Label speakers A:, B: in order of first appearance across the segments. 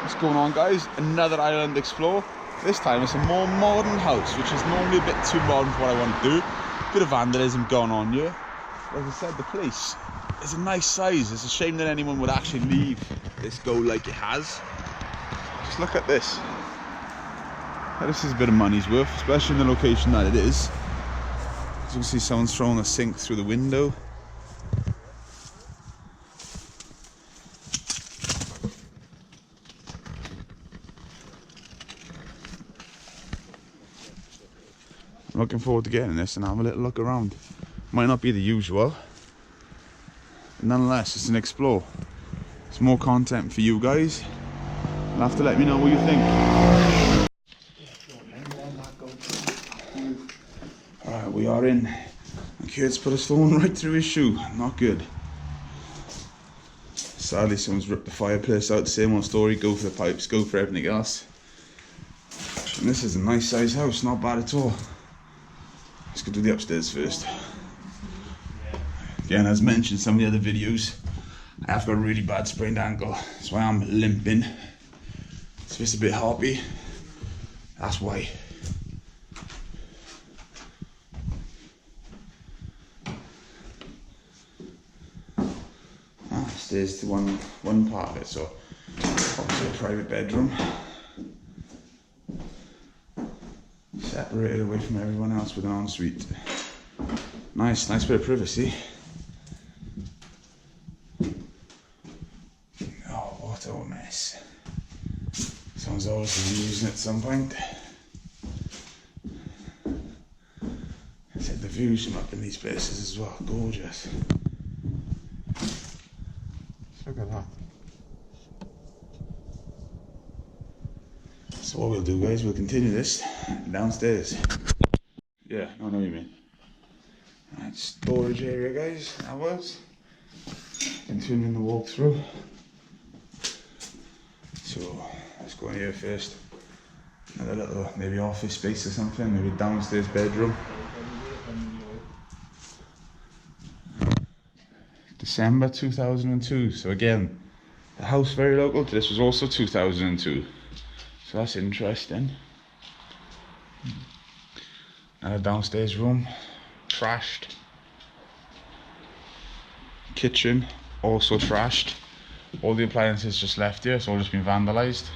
A: What's going on, guys? Another island explore. This time it's a more modern house, which is normally a bit too modern for what I want to do. Bit of vandalism going on here. Like I said, the place is a nice size. It's a shame that anyone would actually leave this go like it has. Just look at this. This is a bit of money's worth, especially in the location that it is. As you can see, someone's thrown a sink through the window. I'm looking forward to getting this and have a little look around. Might not be the usual, but nonetheless, it's an explore. It's more content for you guys. You'll have to let me know what you think. Alright, we are in. And Kurt's put a stone right through his shoe. Not good. Sadly, someone's ripped the fireplace out. Same old story. Go for the pipes, go for everything else. And this is a nice size house, not bad at all. Let's go do the upstairs first. Again, as mentioned in some of the other videos, I have got a really bad sprained ankle. That's why I'm limping. It's just a bit hoppy. That's why. Stairs to one part of it, so obviously a private bedroom. Separated away from everyone else with an ensuite. Nice bit of privacy. Oh, what a mess. Someone's obviously been using it at some point. I said the views from up in these places as well, gorgeous. Look at that. So what we'll do, guys, we'll continue this downstairs. Yeah, I know what you mean. Right, storage area, guys, that was. Continuing the walk through. So let's go in here first. Another little maybe office space or something, maybe downstairs bedroom. December 2002. So again, the house very local to this was also 2002. So that's interesting. And a downstairs room, trashed. Kitchen, also trashed. All the appliances just left here, it's all just been vandalised.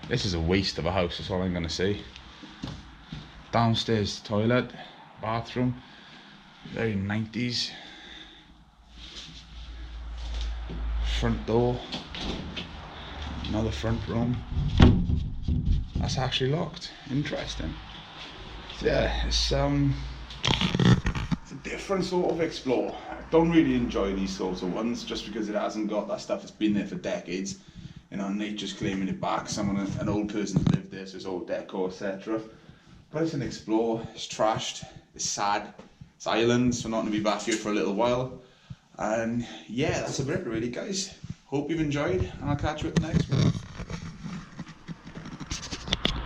A: This is a waste of a house, that's all I'm gonna say. Downstairs toilet, bathroom, very 90s. Front door, another front room. That's actually locked. Interesting. So yeah, it's a different sort of explore. I don't really enjoy these sorts of ones just because it hasn't got that stuff that's been there for decades. You know, nature's claiming it back. An old person's lived there, so it's old decor, etc. But it's an explore. It's trashed. It's sad. It's islands, so not going to be back here for a little while. And yeah, that's about it really, guys. Hope you've enjoyed, and I'll catch you at the next one.